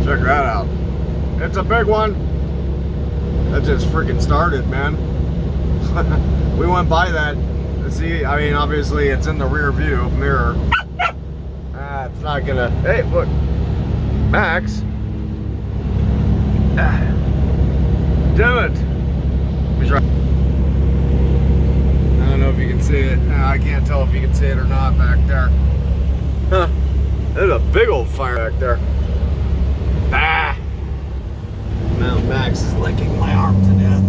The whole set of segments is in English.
Check that out. It's a big one. That just freaking started, man. We went by that. See, I mean, obviously it's in the rear view mirror. It's not gonna. Hey, look, Max. Damn it. Let me try. I don't know if you can see it. I can't tell if you can see it or not back there. Huh. There's a big old fire back there. Ah! Now Max is licking my arm to death.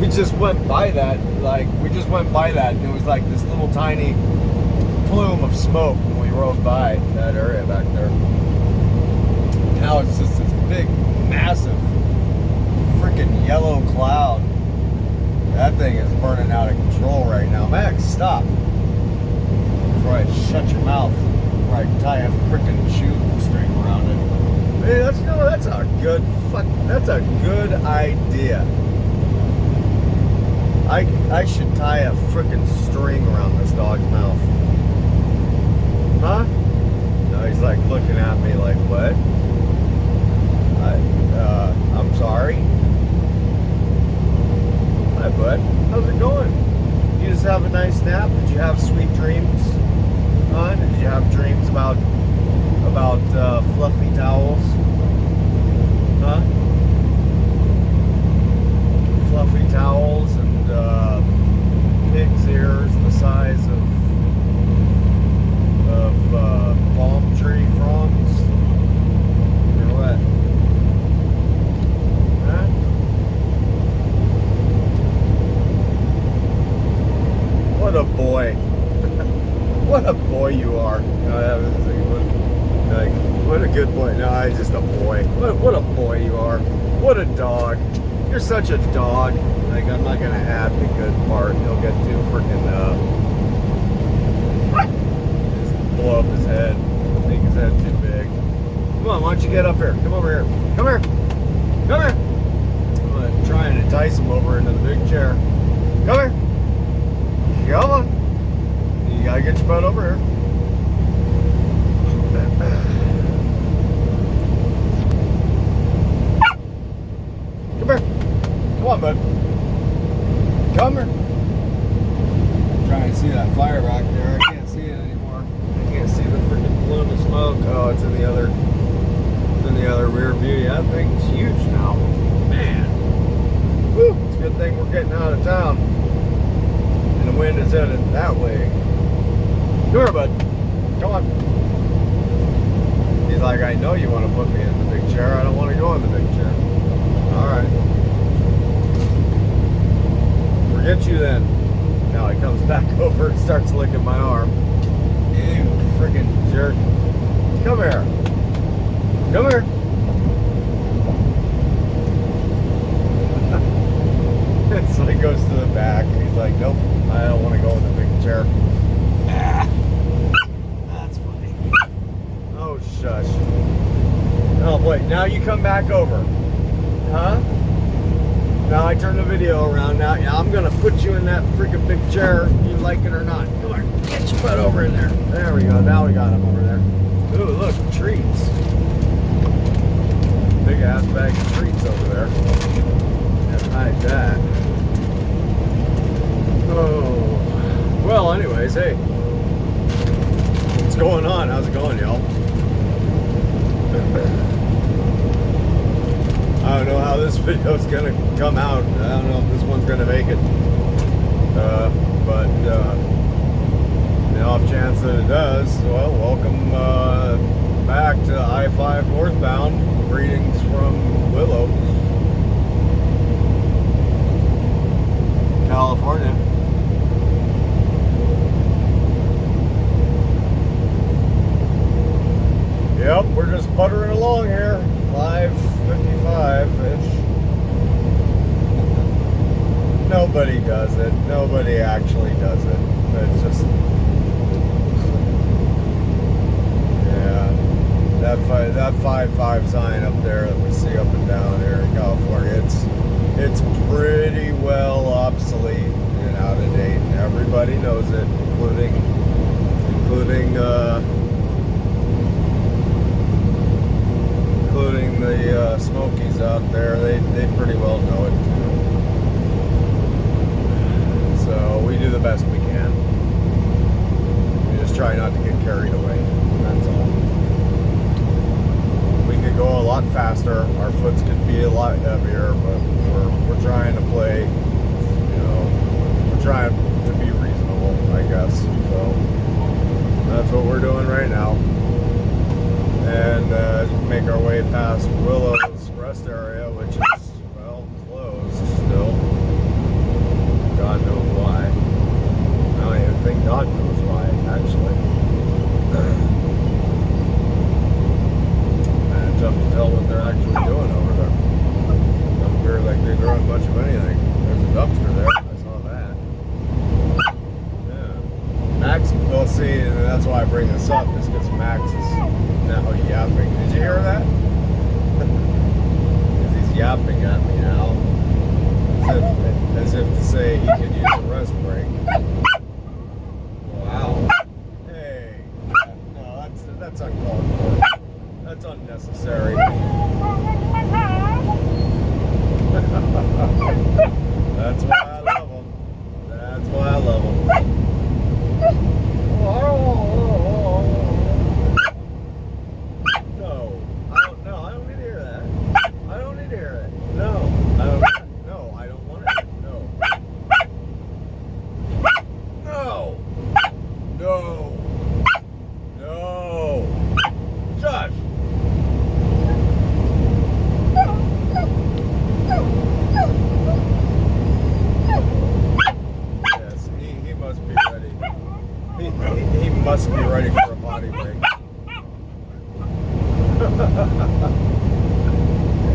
We just went by that, and it was like this little tiny plume of smoke when we rode by that area back there. Now it's just this big, massive, freaking yellow cloud. That thing is burning out of control right now. Max, stop. Before I shut your mouth, before I tie a freaking shoestring around it. Hey, that's a good idea. I should tie a freaking string around this dog's mouth. Huh? No, he's like looking at me like, what? I'm sorry. Hi, bud. How's it going? You just have a nice nap? Did you have sweet dreams? Huh? Did you have dreams about fluffy towels? Huh? Fluffy towels and pig's ears the size of palm tree fronds. Or what? Huh? What a boy. What a boy you are. What a good boy. No, I'm just a boy. What a boy you are. What a dog. You're such a dog. Like, I'm not gonna add the good part. He'll get too freaking just blow up his head. Make his head too big. Come on, why don't you get up here? Come over here. Come here. Come here. I'm gonna try and entice him over into the big chair. Come here. Come on. You gotta get your butt over here. Come here. Come on, bud. Come here. I'm trying to see that fire back there. I can't see it anymore. I can't see the freaking plume of smoke. Oh, it's in the other rear view. Yeah, that thing's huge now. Man. Woo. It's a good thing we're getting out of town. And the wind is headed that way. Come here, bud. Come on. He's like, I know you want to put me in the big chair. I don't want to go in the big chair. Alright. Forget you then. Now he comes back over and starts licking my arm. You freaking jerk. Come here. Come here. So he goes to the back and he's like, nope, I don't want to go in the big chair. Ah. That's funny. Oh, shush. Oh, boy. Now you come back over. Huh? Now I turn the video around. Now I'm going to put you in that freaking big chair, you like it or not. Come on. Get your butt over in there. There we go. Now we got him over there. Ooh, look, treats. Big ass bag of treats over there. And hide that. Oh. Well, anyways, hey. What's going on? How's it going, y'all? I don't know how this video is going to come out. I don't know if this one's going to make it. But the off chance that it does, well, welcome back to I-5 northbound. Greetings from Willow, California. Yep, we're just puttering along here. 5:55-ish. Nobody does it. Nobody actually does it. It's just, yeah, that 5.5 sign up there that we see up and down here in California, it's pretty well obsolete and out of date, and everybody knows it, including out there, they pretty well know it too. So we do the best we can. We just try not to get carried away. That's all. We could go a lot faster. Our foots could be a lot heavier, but we're trying to play. You know, we're trying to be reasonable, I guess. So that's what we're doing right now. And make our way past Willow's rest area, which is, well, closed still. God knows why. I don't even think God knows why, actually. And it's tough to tell what they're actually doing over there. Doesn't appear like they're doing much of anything. There's a dumpster there. I saw that. Yeah. Max, well, see, and that's why I bring this up, is because Max is now yapping. Did you hear that? He's yapping at me now, as if to say he could use a rest break. Wow. Hey, no, that's uncalled for. That's unnecessary. That's why I love him. That's why I love him. Must be ready for a potty break.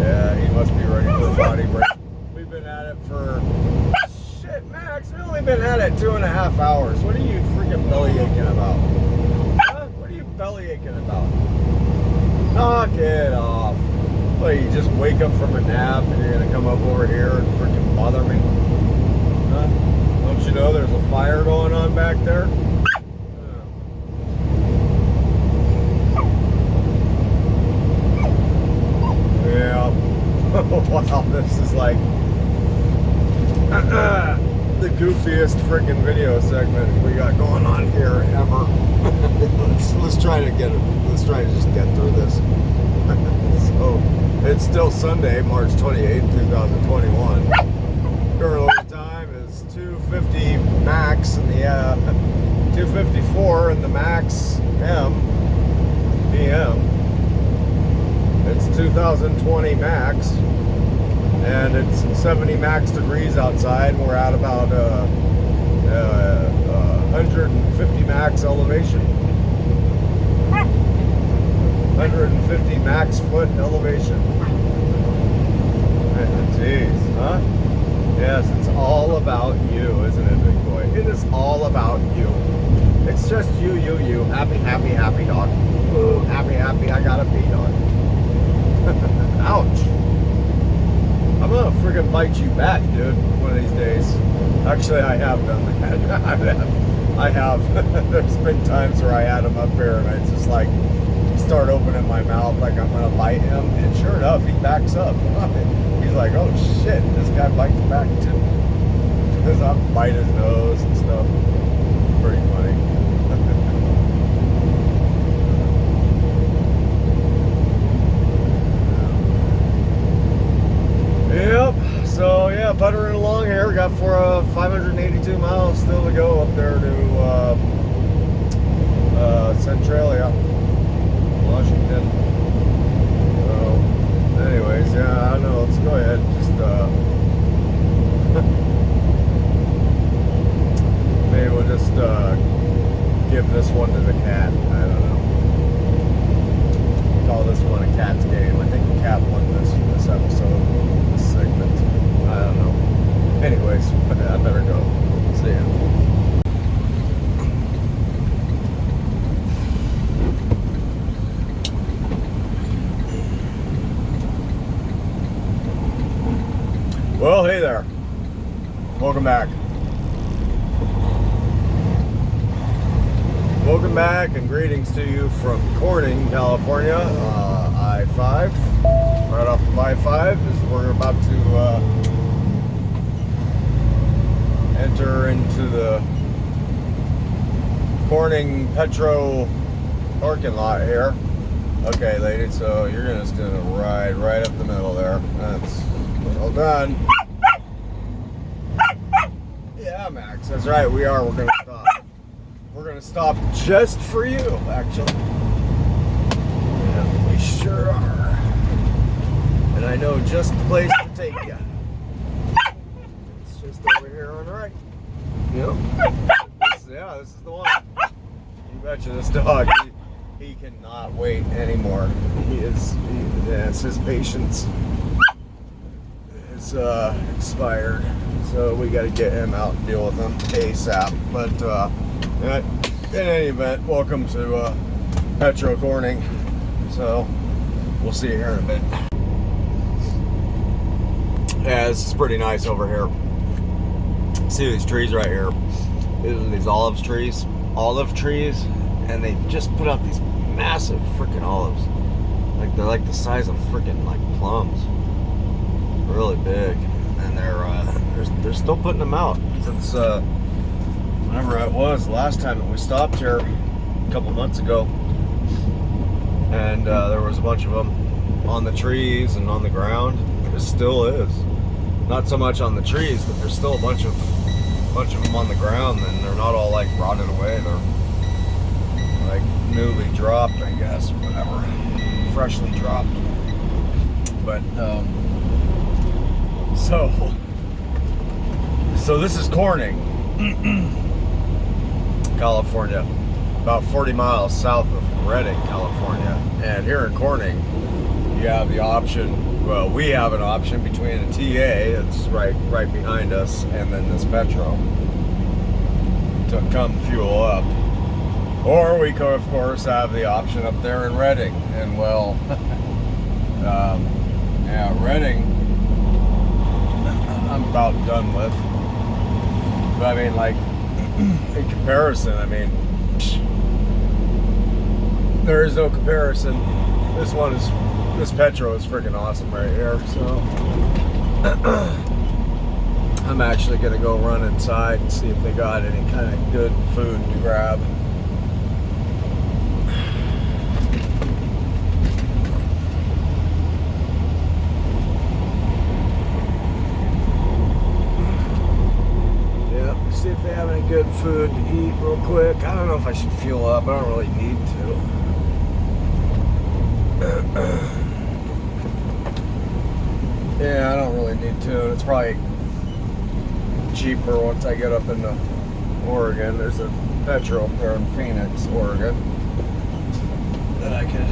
Yeah, he must be ready for a potty break. We've been at it for... Shit, Max, we've only been at it 2.5 hours. What are you freaking belly aching about? Huh? What are you belly aching about? Knock it off. What, you just wake up from a nap and you're gonna come up over here and freaking bother me? Huh? Don't you know there's a fire going on back there? Yeah. Wow, this is like the goofiest freaking video segment we got going on here ever. let's try to get it. Let's try to just get through this. So it's still Sunday, March 28th, 2021. Current time is 2:50 max in the 2:54 in the max PM. It's 2020 max, and it's 70 max degrees outside, and we're at about 150 max elevation. 150 max foot elevation. Jeez, huh? Yes, it's all about you, isn't it, big boy? It is all about you. It's just you. Happy, happy, happy dog. Ooh, happy, happy, I gotta pee dog. Ouch. I'm gonna friggin' bite you back, dude, one of these days. Actually, I have done that. I have. There's been times where I had him up here and I just like start opening my mouth like I'm gonna bite him, and sure enough, he backs up. He's like, oh shit, this guy bites back too. Because I bite his nose and stuff. Pretty funny. Yep, so yeah, puttering along here. We got 582 miles still to go up there to Centralia, Washington. So, anyways, yeah, I don't know. Let's go ahead and just maybe we'll just give this one to the cat. I don't know. Call this one a cat's game. I think the cat won this episode, this segment. I don't know. Anyways, I better go. See ya. Well, hey there. Welcome back. Welcome back and greetings to you from Corning, California. I-5, right off of I-5 as we're about to enter into the Corning Petro parking lot here. Okay, lady, so you're just gonna ride right up the middle there. That's well done. Yeah, Max, that's right, we are. We're gonna stop. We're gonna stop just for you, actually. Yeah, we sure are. And I know just the place to take you. It's just over here on the right. Yep. This is the one. You betcha, this dog, he cannot wait anymore. It's his patience is expired. So we got to get him out and deal with him ASAP. But in any event, welcome to Petro Corning. So we'll see you here in a bit. Yeah, this is pretty nice over here. See these trees right here? These olive trees, and they just put out these massive freaking olives. Like they're like the size of freaking like plums. Really big, and they're still putting them out since whenever it was last time that we stopped here a couple months ago, and there was a bunch of them on the trees and on the ground. There still is, not so much on the trees, but there's still a bunch of them on the ground, and they're not all like rotted away. They're like newly dropped, I guess, or whatever, freshly dropped. But so this is Corning, California, about 40 miles south of Redding, California. And here in Corning, you have the option. Well, we have an option between a TA that's right behind us and then this Petro to come fuel up. Or we could, of course, have the option up there in Redding. And well, yeah, Redding, I'm about done with. But I mean, like, in comparison, I mean, there is no comparison. This Petro is freaking awesome right here. So I'm actually gonna go run inside and see if they got any kind of good food to grab. Yep, see if they have any good food to eat real quick. I don't know if I should fuel up. I don't really need to. Yeah, I don't really need to. It's probably cheaper once I get up into Oregon. There's a Petro there in Phoenix, Oregon, that I could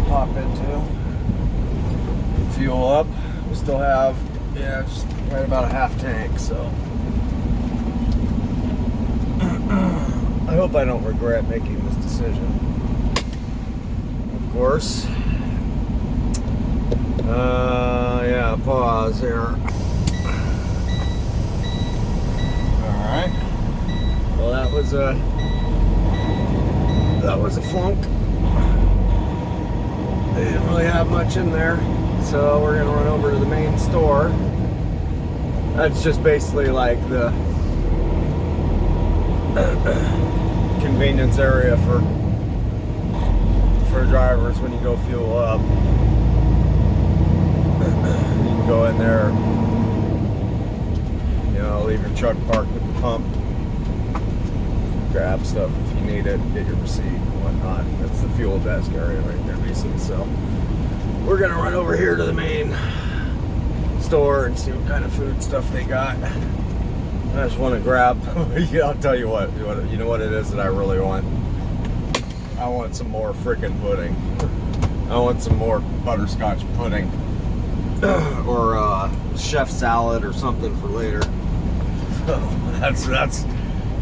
pop into, fuel up. We still have, yeah, just right about a half tank, so I hope I don't regret making this decision. Of course. Yeah, pause here. Alright. Well, that was a flunk. They didn't really have much in there, so we're gonna run over to the main store. That's just basically like the convenience area for drivers when you go fuel up. You can go in there, you know, leave your truck parked at the pump, grab stuff if you need it, get your receipt and whatnot. That's the fuel desk area right there, basically. So we're gonna run over here to the main store and see what kind of food stuff they got. I just want to grab, yeah, I'll tell you what, you know what it is that I really want? I want some more freaking pudding. I want some more butterscotch pudding. Or chef salad or something for later. So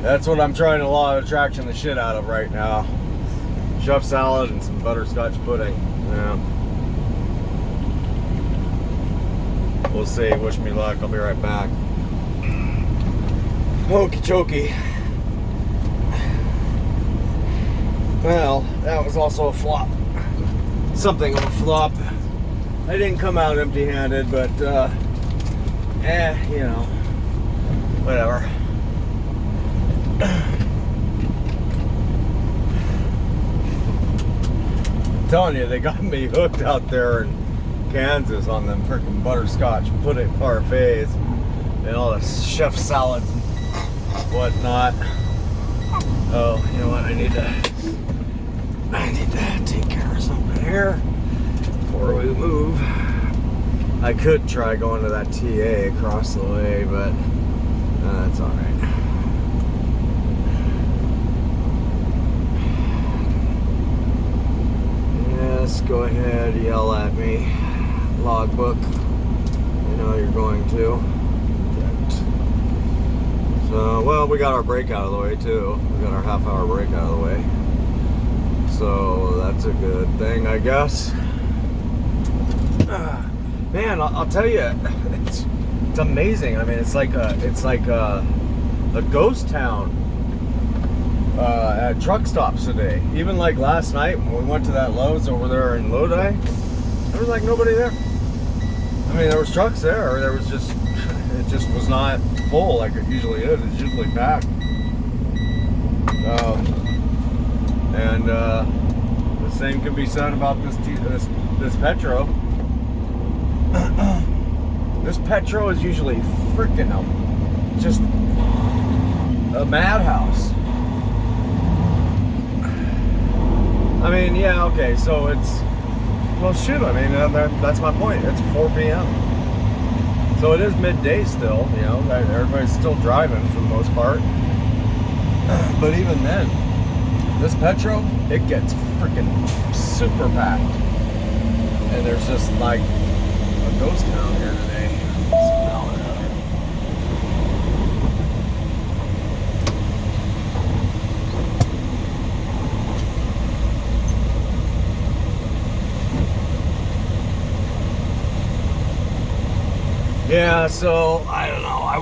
that's what I'm trying to law of attraction the shit out of right now. Chef salad and some butterscotch pudding. Yeah. We'll see. Wish me luck. I'll be right back. Okie dokie. Well, that was also a flop. Something of a flop. I didn't come out empty-handed, but you know, whatever. I'm telling you, they got me hooked out there in Kansas on them freaking butterscotch pudding parfaits and all the chef salads and whatnot. Oh, you know what? I need to take care of something here before we move. I could try going to that TA across the way, but that's all right. Yes, go ahead, yell at me. Logbook. You know you're going to. So, well, we got our break out of the way too. We got our half-hour break out of the way. So that's a good thing, I guess. Man, I'll tell you, it's amazing. I mean, it's like a ghost town at truck stops today. Even like last night when we went to that Lowe's over there in Lodi, there was like nobody there. I mean, there was trucks there. There was just, it just was not full like it usually is. It's usually packed. And the same can be said about this Petro. This Petro is usually freaking just a madhouse. I mean, yeah, okay, so it's, well, shoot, I mean, that's my point. It's 4 p.m. So it is midday still, you know, everybody's still driving for the most part. But even then, this Petro, it gets freaking super packed. And there's just like a ghost town here today. Yeah, so I don't know. I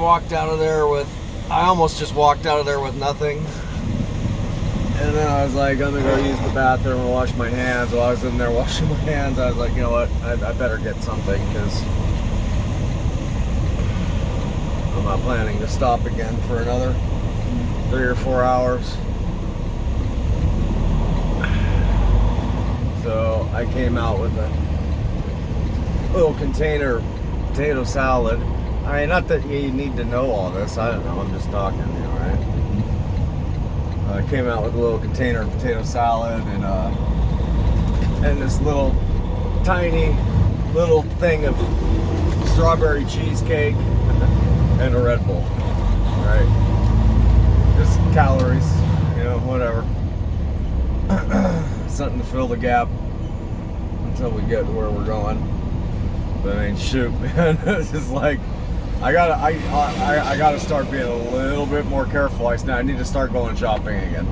almost just walked out of there with nothing. And then I was like, I'm gonna go use the bathroom and wash my hands. While I was in there washing my hands, I was like, you know what? I better get something because I'm not planning to stop again for another 3 or 4 hours. So I came out with a little container potato salad. I mean, not that you need to know all this. I don't know. I'm just talking, you know, right? I came out with a little container of potato salad and this little tiny little thing of strawberry cheesecake and a Red Bull. Right? Just calories, you know, whatever. Something to fill the gap until we get to where we're going. But I mean, shoot, man, it's just like I gotta start being a little bit more careful. I need to start going shopping again.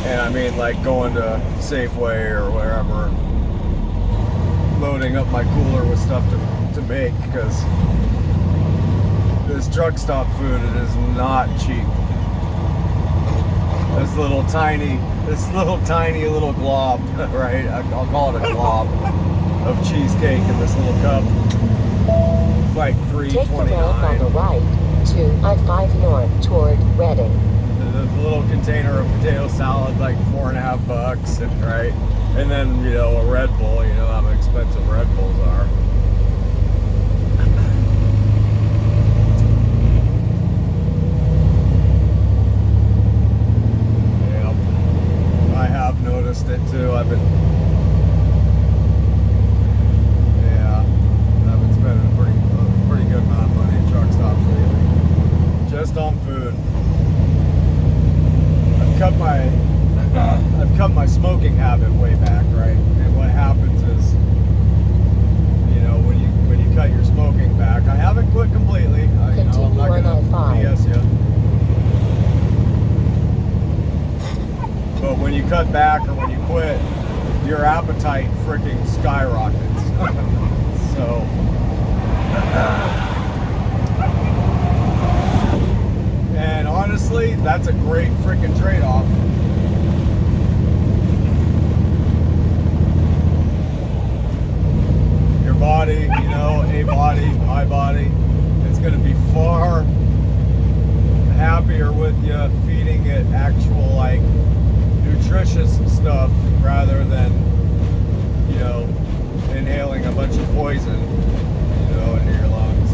And I mean, like going to Safeway or wherever, loading up my cooler with stuff to make, because this truck stop food, it is not cheap. This little tiny little glob, right? I'll call it a glob of cheesecake in this little cup. It's like $3.29. Take the ramp on the right to I-5 north toward Reading. The little container of potato salad, like $4.50, right? And then, you know, a Red Bull. You know how expensive Red Bulls are. Noticed it too. I've been spending a pretty good amount of money at truck stops lately, just on food. I've cut my smoking habit way back, right? And what happens is, you know, when you cut your smoking back, I haven't quit completely. I'm not gonna BS you. But when you cut back or when you quit, your appetite freaking skyrockets. So, and honestly, that's a great freaking trade-off. body, you know, a body, my body, it's going to be far happier with you feeding it actual, like, nutritious stuff rather than, you know, inhaling a bunch of poison, you know, into your lungs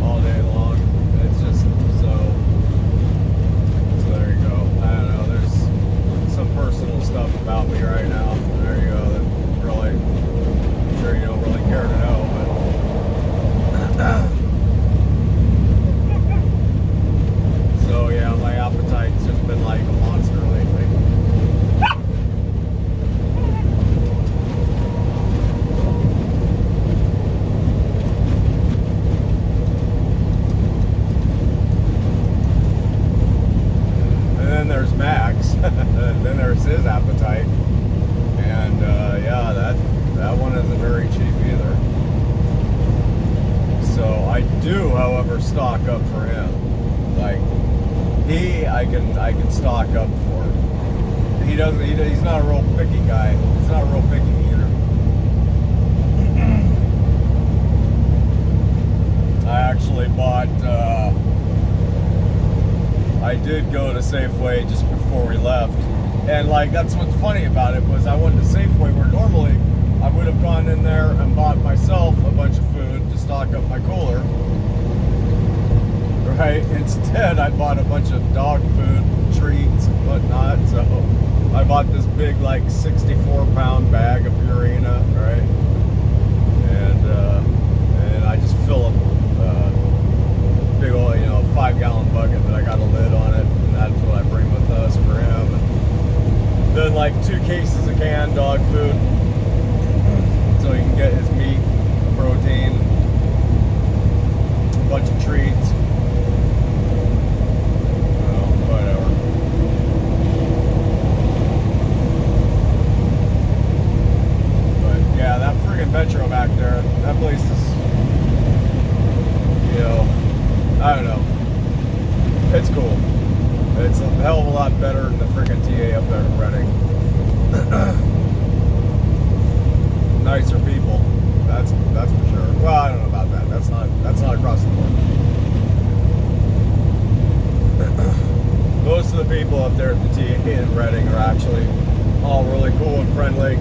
all day long. It's just so there you go. I don't know, there's some personal stuff about me right now. There you go. That really, I'm sure you don't really care to know, but so yeah, my appetite's just been like a monster lately. And then there's Max, and then there's his appetite, and yeah, that one isn't very cheap either. So I do, however, stock up for him. Like, I can stock up for. He's not a real picky guy. He's not a real picky eater. I actually bought, I did go to Safeway just before we left. And like, that's what's funny about it was I went to Safeway where normally I would have gone in there and bought myself a bunch of food to stock up my cooler. Right? Instead, I bought a bunch of dog food, treats, and whatnot. So I bought this big, like, 64-pound bag of Purina, right? And I just fill up big old, you know, 5-gallon bucket that I got a lid on it, and that's what I bring with us for him. And then, like, 2 cases of canned dog food, so he can get his meat, protein, a bunch of treats. Metro back there, that place is, you know, I don't know, it's cool. It's a hell of a lot better than the freaking TA up there in Reading. Nicer people, that's for sure. Well, I don't know about that. That's not across the board. Most of the people up there at the TA in Reading are actually all really cool and friendly.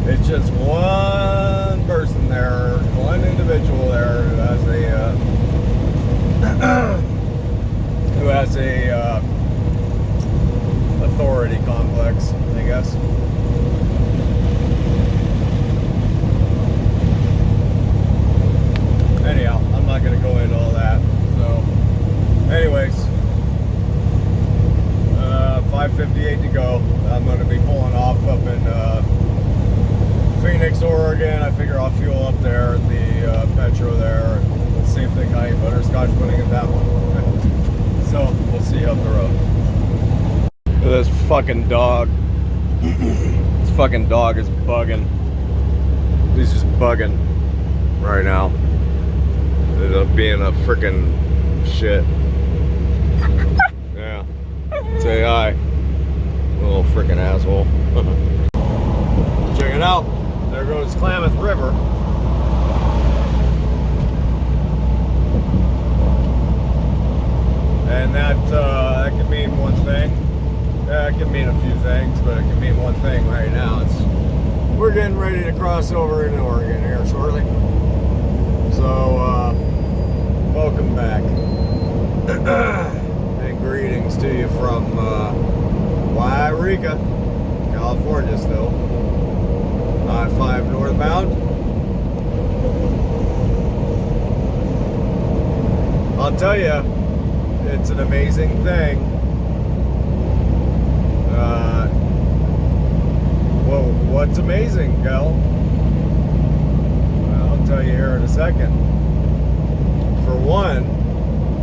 It's just one person there, one individual there who has a authority complex, I guess. Anyhow, I'm not going to go into all that. So, anyways, 5:58 to go. I'm going to be pulling off up in Phoenix, Oregon. I figure I'll fuel up there at the Petro there, and let's see if they got any butterscotch pudding in that one. So we'll see up the road. Look at this fucking dog. This fucking dog is bugging. He's just bugging right now. Ended up being a freaking shit. Yeah. Say hi, little freaking asshole. Check it out. There goes Klamath River. And that could mean one thing. It could mean a few things, but it could mean one thing right now. We're getting ready to cross over into Oregon here shortly. So, welcome back. And greetings to you from Wairika, California still. I-5 northbound. I'll tell you, it's an amazing thing. Well, what's amazing, Gal? I'll tell you here in a second. For one,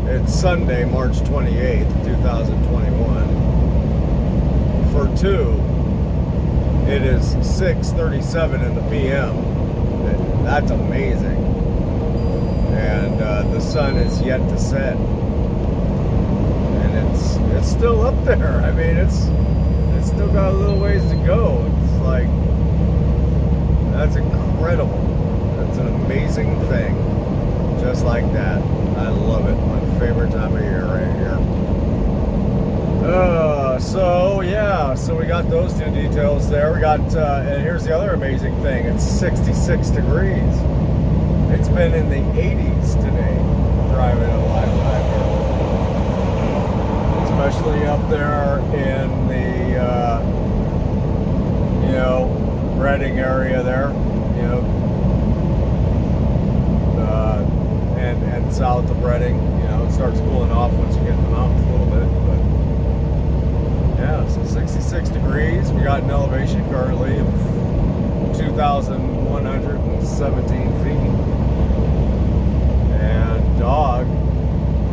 it's Sunday, March 28th, 2021. For two, it is 6:37 in the PM. That's amazing. And the sun is yet to set. And it's still up there. I mean, it's still got a little ways to go. It's like, that's incredible. It's an amazing thing. Just like that. I love it. My favorite time of year right here. So we got those two details there. We got, and here's the other amazing thing. It's 66 degrees. It's been in the 80s today, driving a I-5 here. Especially up there in the, Reading area there, and south of Reading. It starts cooling off once you get in the mountains a little bit, but yeah, so 66 degrees. We got an elevation currently of 2,117 feet. And dog,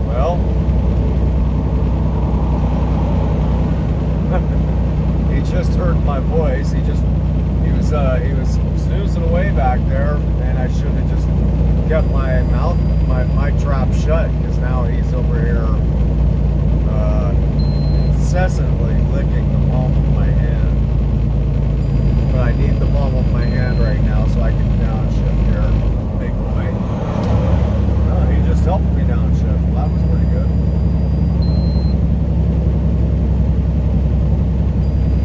well, he just heard my voice. He was snoozing away back there, and I should have just kept my mouth, my trap shut, because now he's over here incessantly licking the palm of my hand. But I need the palm of my hand right now so I can downshift here. Big boy. Oh, he just helped me downshift. Well, that was pretty good.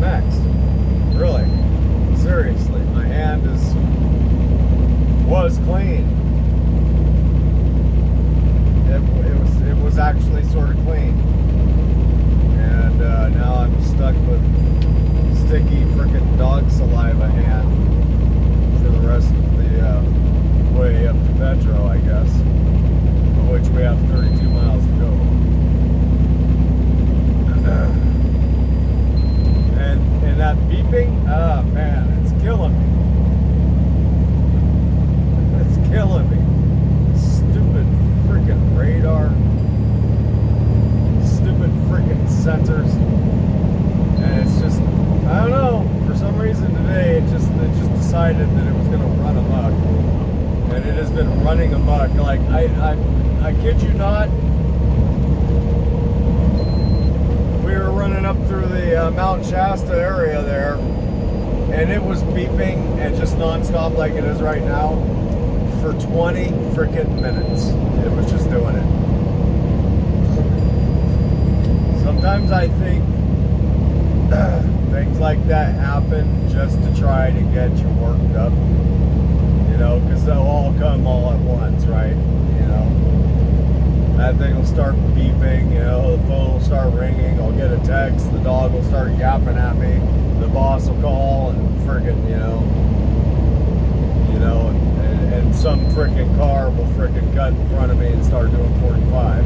Next. Really. Seriously. My hand was clean. It was actually sort of clean. And now I'm stuck with sticky frickin' dog saliva hand for the rest of the way up to Petro, I guess, of which we have 32 miles to go. And that beeping, oh man, it's killing me. It's killing me. Stupid frickin' radar. Stupid frickin' sensors. And it's just, I don't know, for some reason today it just decided that it was gonna run amok. And it has been running amok. Like I kid you not, we were running up through the Mount Shasta area there, and it was beeping and just nonstop like it is right now for 20 frickin' minutes. It was just doing it. Sometimes I think things like that happen just to try to get you worked up, because they'll all come all at once, right? That thing will start beeping, the phone will start ringing, I'll get a text, the dog will start yapping at me, the boss will call and friggin', and some frickin' car will frickin' cut in front of me and start doing 45,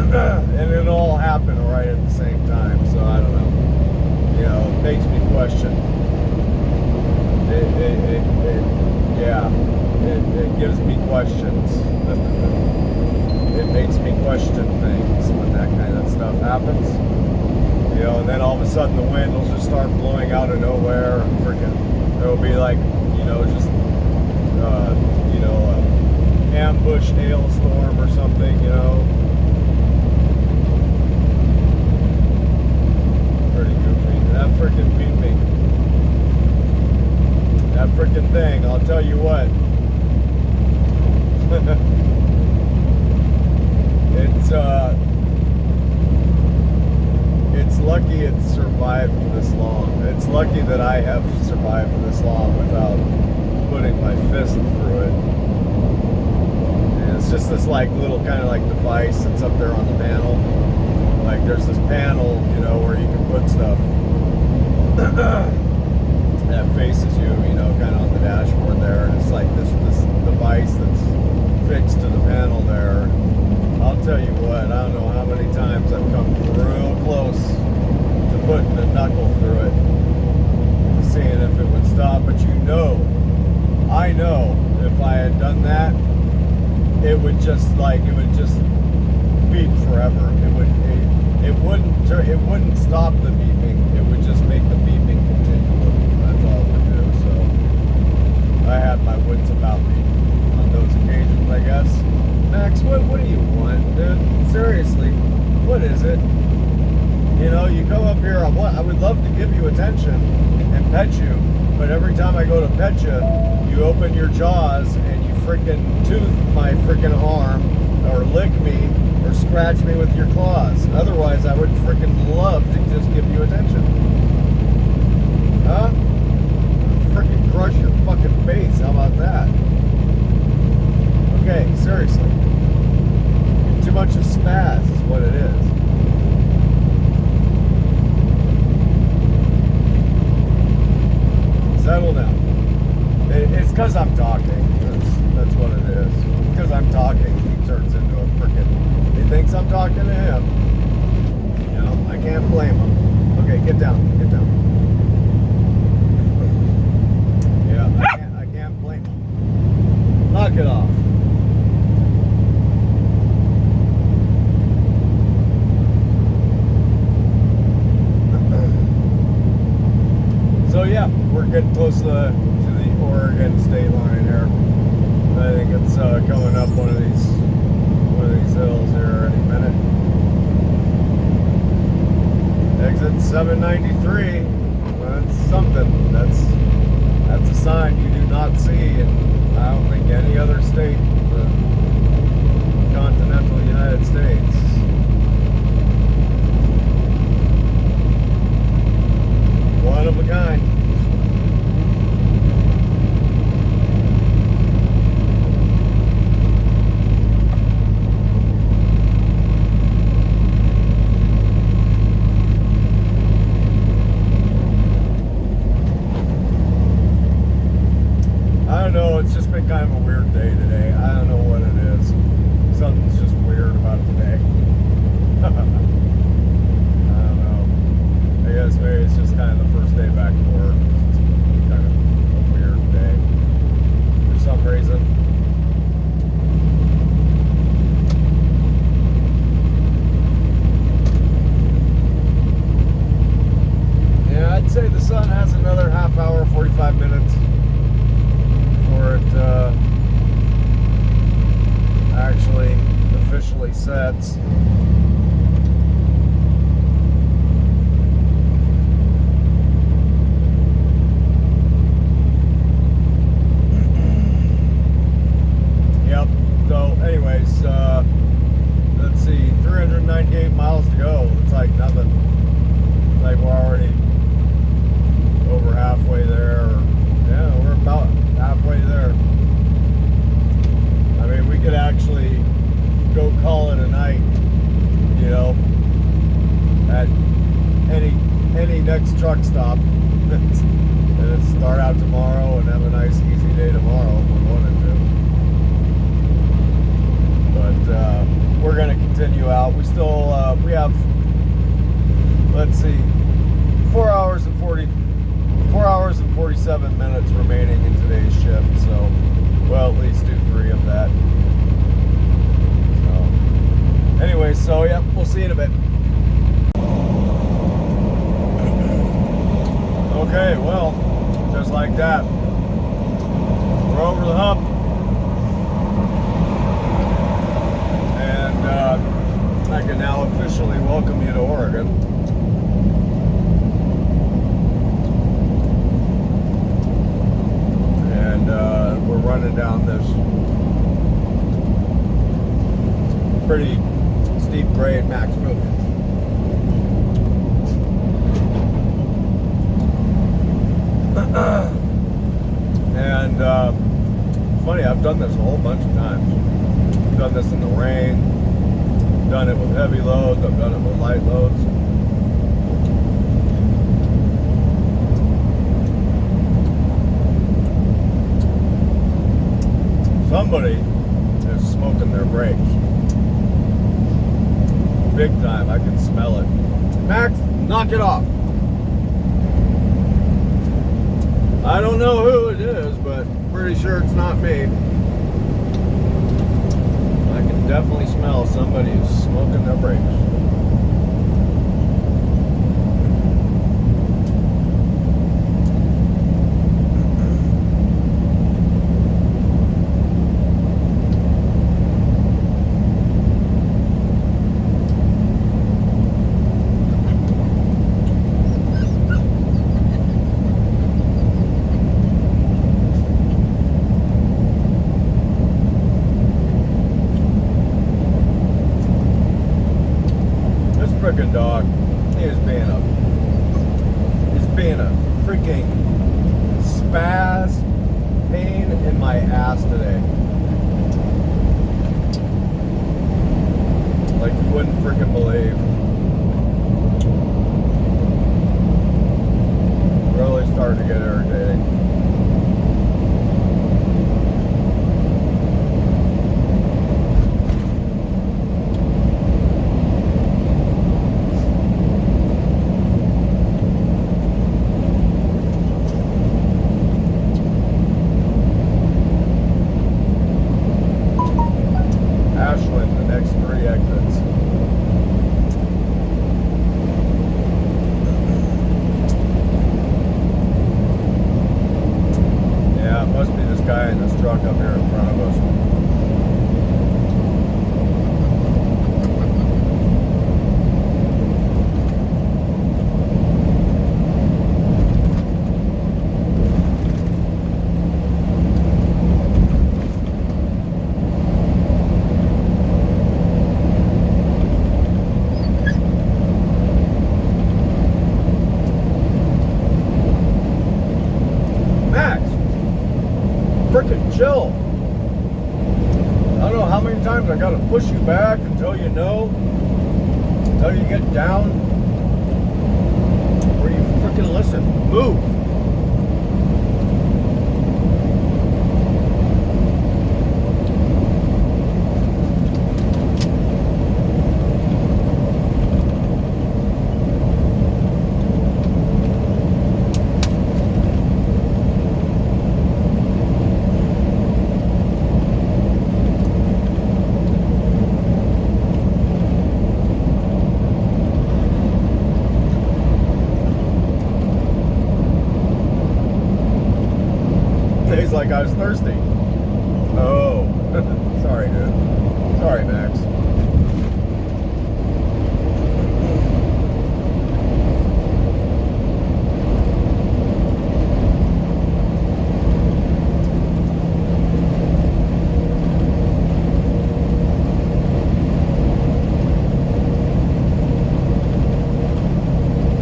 and it'll all happen right at the same time. So I don't know. It makes me question. It gives me questions. It makes me question things when that kind of stuff happens. And then all of a sudden the wind will just start blowing out of nowhere, and freaking there'll be like, just ambush hailstorm or something, Pretty goofy. That freaking beeping. That freaking thing, I'll tell you what. It's lucky it's survived this long. It's lucky that I have survived this long without putting my fist through it. And it's just this little kind of device that's up there on the panel. There's this panel, where you can put stuff that faces you, kind of on the dashboard there. And it's this device that's fixed to the panel there. I'll tell you what, I don't know how many times I've come real close to putting the knuckle through it, to seeing if it would stop. But I know if I had done that, it would just beep forever. It wouldn't stop the beeping. It would just make the beeping continue. That's all it would do. So I had my wits about me on those occasions, I guess. Max, what do you want, dude? Seriously, what is it? You know, you come up here, I would love to give you attention and pet you, but every time I go to pet you, you open your jaws and you freaking tooth my freaking arm, or lick me, or scratch me with your claws. Otherwise, I would freaking love to just give you attention. Huh? Freaking crush your fucking face. How about that? Okay, seriously. Too much of spaz is what it is. Settle down. It's because I'm talking. That's what it is. Because I'm talking, he turns into a frickin'. He thinks I'm talking to him. You know, I can't blame him. Okay, get down. Get down. Yeah, I can't blame him. Knock it off. So yeah, we're getting close to the Oregon state line here. I think it's coming up one of these hills here any minute. Exit 793. Well, that's something. That's a sign you do not see in, I don't think, any other state in the continental United States. One of a kind. I don't know, it's just been kind of a weird day today. I don't know what it is. Something's just weird about today. I don't know. I guess maybe it's just kind of the first day back to work. It's kind of a weird day for some reason. Yeah, I'd say the sun has another half hour, 45 minutes before it actually officially sets. Yep. So anyways, let's see, 398 miles to go. It's like nothing. It's like we're already over halfway there. Yeah, we're about halfway there. I mean, we could actually go call it a night, you know, at any next truck stop, and start out tomorrow and have a nice easy day tomorrow if we wanted to. But we're gonna continue out. We still we have, let's see, 4 hours and 47 minutes remaining in today's shift, so well, at least do 3 of that. So anyway, so yeah, we'll see you in a bit. Okay, well, just like that, we're over the hump, and I can now officially welcome you to Oregon. And we're running down this pretty steep grade max move. And funny, I've done this a whole bunch of times. I've done this in the rain, I've done it with heavy loads, I've done it with light loads. Somebody is smoking their brakes. Big time, I can smell it. Max, knock it off. I don't know who it is, but pretty sure it's not me. I can definitely smell somebody who's smoking their brakes. frickin' dog. He's being a freaking spaz pain in my ass today. Like you wouldn't freaking believe. Really starting to get irritating. Ashland, the next 3 exits. Yeah, it must be this guy in this truck up here in front of us. Max, frickin' chill. I don't know how many times I gotta push you back until you know, until you get down, where you frickin' listen. Move. Tastes like I was thirsty. Oh, sorry, dude. Sorry, Max.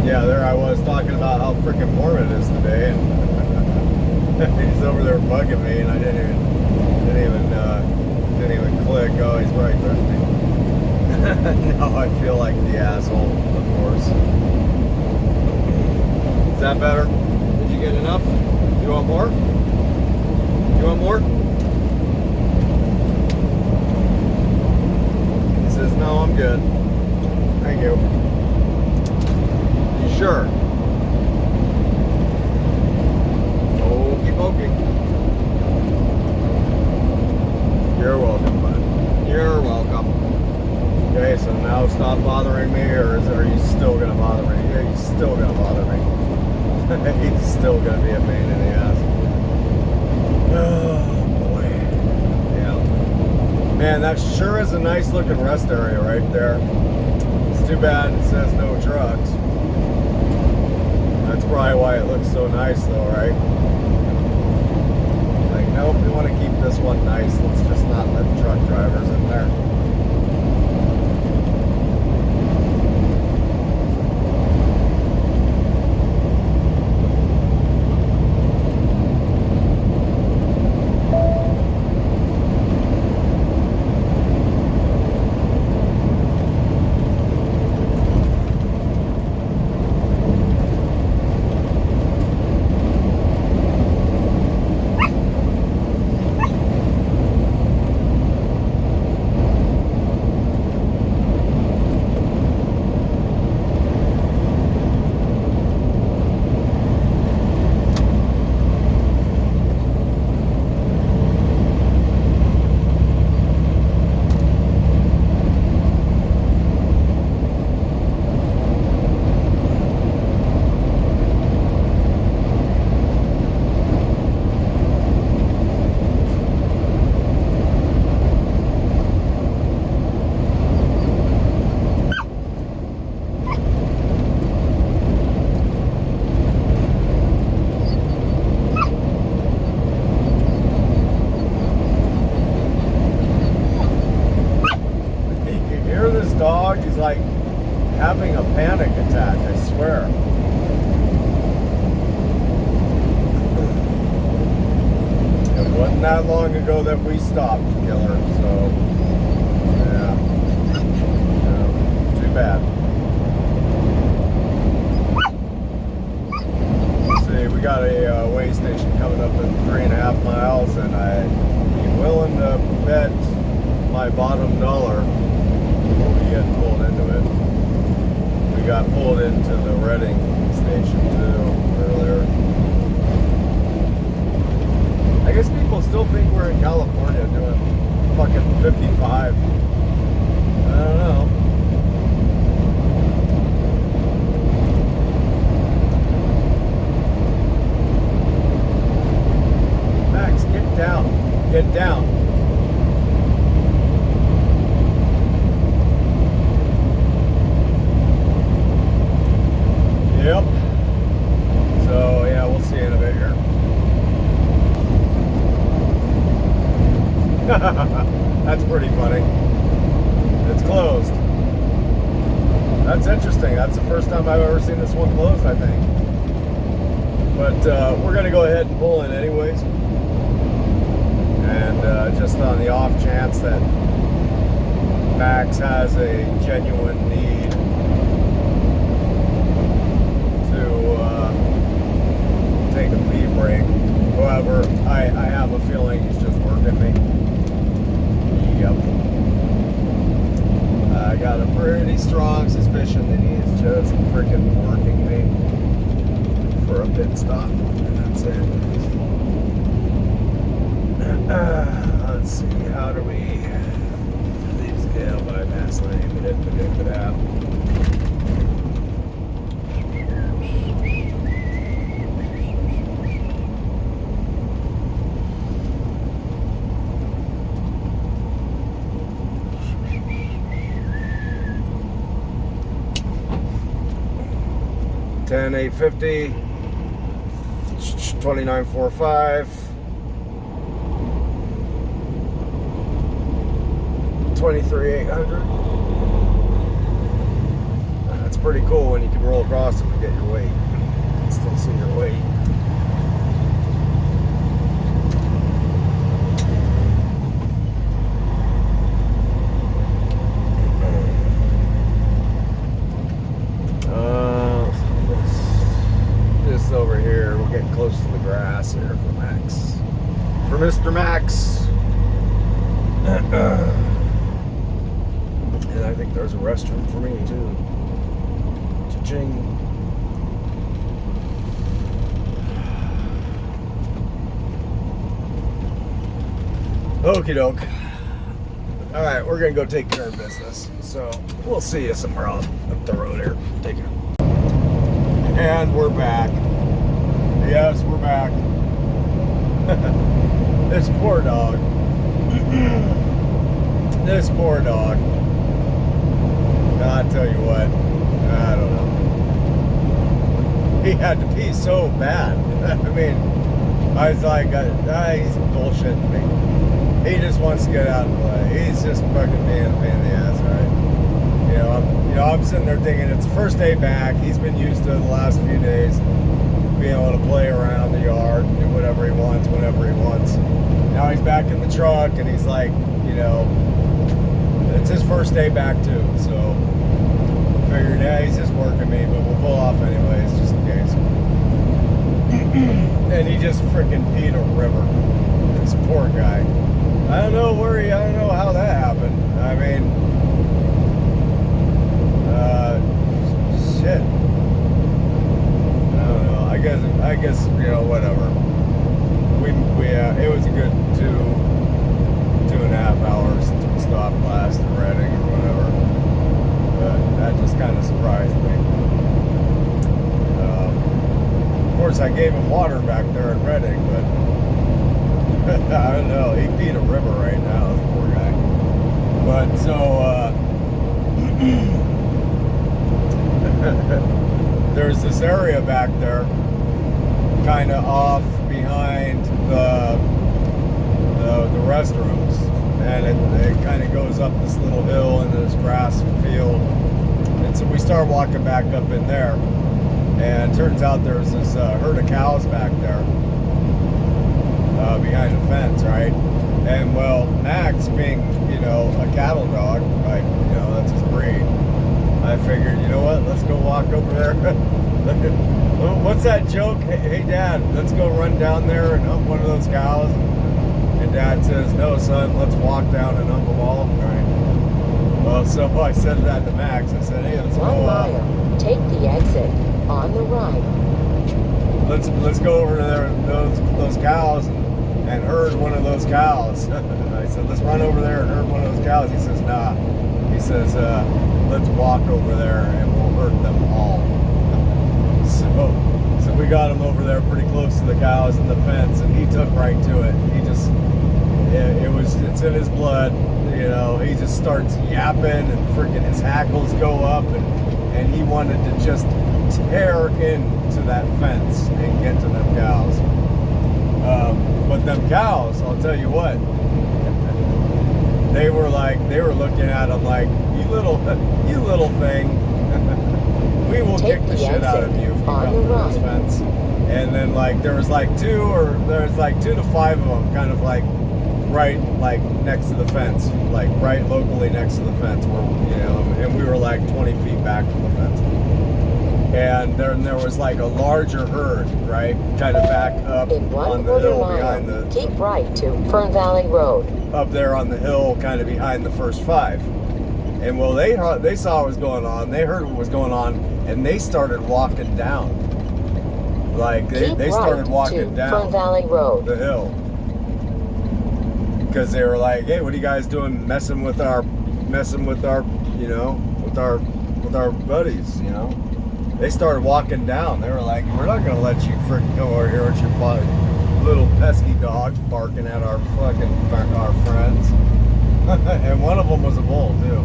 Yeah, there I was talking about how freaking warm it is today, and he's over there bugging me, and I didn't even click. Oh, he's right thirsty. Now I feel like the asshole, of course. Is that better? Did you get enough? You want more? You want more? He says, no, I'm good. Thank you. You sure? Okey pokey. You're welcome, bud. You're welcome. Okay, so now stop bothering me, or are you still gonna bother me? Yeah, you're still gonna bother me. He's still gonna be a pain in the ass. Oh boy. Yeah. Man, that sure is a nice looking rest area right there. It's too bad it says no trucks. That's probably why it looks so nice though, right? Like, nope, we want to keep this one nice. Let's just not let truck drivers in there. having a panic attack, I swear. It wasn't that long ago that we stopped, killer, so yeah. Too bad. See, we got a way station coming up in 3.5 miles, and I'd be willing to bet my bottom dollar we'll be getting pulled into it. We got pulled into the Reading station too earlier. I guess people still think we're in California doing fucking 55. I don't know. Max, get down. Get down. Yep. So, yeah, we'll see you in a bit here. That's pretty funny. It's closed. That's interesting. That's the first time I've ever seen this one closed, I think. But we're going to go ahead and pull in anyways. And just on the off chance that Max has a genuine need take a pee break. However, I have a feeling he's just working me. Yep. I got a pretty strong suspicion that he is just freaking working me for a pit stop. And that's it. Let's see, how do we leave scale bypass lane? We didn't predict that. Ten 850, 2945, 23,800. That's pretty cool when you can roll across them and get your weight. You can still see your weight. Over here, we're getting close to the grass here for Max. For Mr. Max. And I think there's a restroom for me too. Cha-ching. Okie doke. Alright, we're gonna go take care of business. So we'll see you somewhere up the road here. Take care. And we're back. Yes, we're back. This poor dog. This poor dog. I'll tell you what. I don't know. He had to pee so bad. I mean, I was like, he's bullshitting me. He just wants to get out and play. He's just fucking being a pain in the ass, right? I'm sitting there thinking it's the first day back. He's been used to the last few days being able to play around the yard and do whatever he wants, whenever he wants. Now he's back in the truck and he's like, it's his first day back too. So figured, yeah, he's just working me, but we'll pull off anyways, just in case. And he just freaking peed a river. This poor guy. I don't know how that happened. I mean, shit. I don't know. I guess whatever. It was a good 2.5 hours since we stopped last in Reading or whatever. But that just kind of surprised me. Of course, I gave him water back there in Reading, but I don't know. He peed a river right now, this poor guy. But so, there's this area back there, kind of off behind the restrooms, and it kind of goes up this little hill into this grass field. It's So we start walking back up in there, and turns out there's this herd of cows back there behind the fence, right? And well, Max, being, you know, a cattle dog, like, you know, that's his breed, I figured, you know what, let's go walk over there. What's that joke? Hey, Dad, let's go run down there and hump one of those cows. And Dad says, no, son, let's walk down and hump them all. Right? Well, so I said that to Max. I said, hey, let's 1 go. mile. Take the exit on the right. Let's go over to those cows and herd one of those cows. I said, let's run over there and herd one of those cows. He says, nah. He says, let's walk over there and we'll herd them all. So we got him over there pretty close to the cows and the fence, and he took right to it. He just, it's in his blood, you know. He just starts yapping, and freaking his hackles go up, and he wanted to just tear into that fence and get to them cows. But them cows, I'll tell you what, they were looking at him like, you little thing. We will kick the shit out of you if you come to this fence. And then like there was like 2 to 5 of them, kind of like right like next to the fence, like right locally next to the fence, where, you know, and we were like 20 feet back from the fence. And then there was like a larger herd, right, kind of back up on the hill behind the. Keep right to Fern Valley Road. Up there on the hill, kind of behind the first 5. And well, they saw what was going on. They heard what was going on, and they started walking down. Like they started walking down Fern Valley Road, the hill, because they were like, "Hey, what are you guys doing? Messing with our, you know, with our buddies, you know?" They started walking down. They were like, "We're not gonna let you freaking go over here with your little pesky dogs barking at our friends." And one of them was a bull too.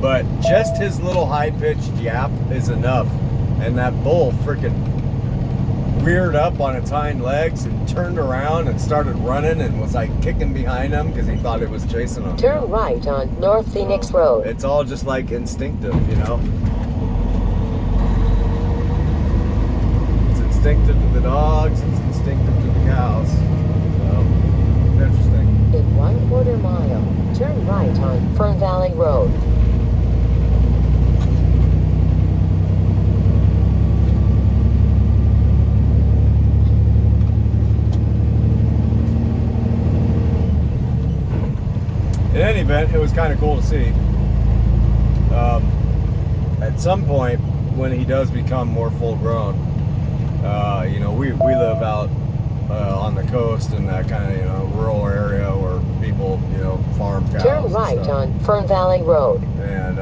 But just his little high-pitched yap is enough, and that bull freaking reared up on its hind legs and turned around and started running and was like kicking behind him because he thought it was chasing him. Turn right on North Phoenix Road. It's all just like instinctive, you know. It's instinctive to the dogs. It's instinctive to the cows. So it's interesting. In 1/4 mile, turn right on Fern Valley Road. In any event, it was kind of cool to see. At some point, when he does become more full grown, you know, we live out on the coast in that kind of, you know, rural area where people, you know, farm cows. Turn right on Fern Valley Road. And,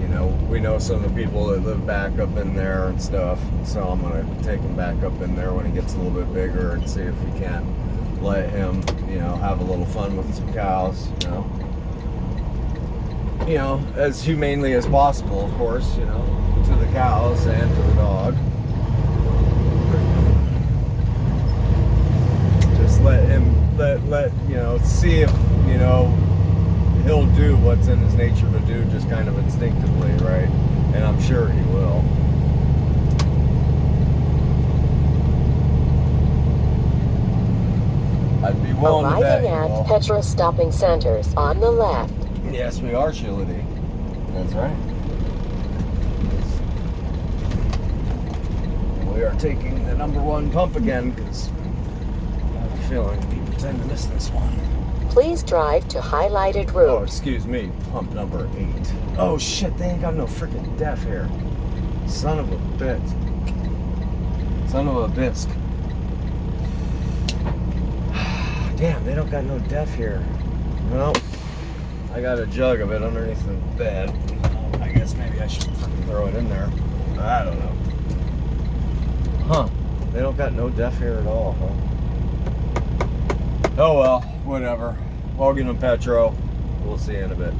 you know, we know some of the people that live back up in there and stuff. So I'm going to take him back up in there when he gets a little bit bigger and see if we can't let him, you know, have a little fun with some cows, you know, as humanely as possible, of course, you know, to the cows and to the dog. Just let him, you know, see if, you know, he'll do what's in his nature to do, just kind of instinctively, right? And I'm sure he will. I'd be willing to bet. Arriving at petrol stopping centers on the left. Yes, we are, Shility. That's right. We are taking the #1 pump again because I have a feeling people tend to miss this one. Please drive to highlighted Oh, route. excuse me, pump number 8. Oh shit, they ain't got no freaking def here. Son of a bitch. Son of a bisque. Damn, they don't got no def here. Well, I got a jug of it underneath the bed. I guess maybe I should freaking throw it in there. I don't know. Huh. They don't got no def here at all, huh? Oh well, whatever. I'll get them Petro. We'll see you in a bit.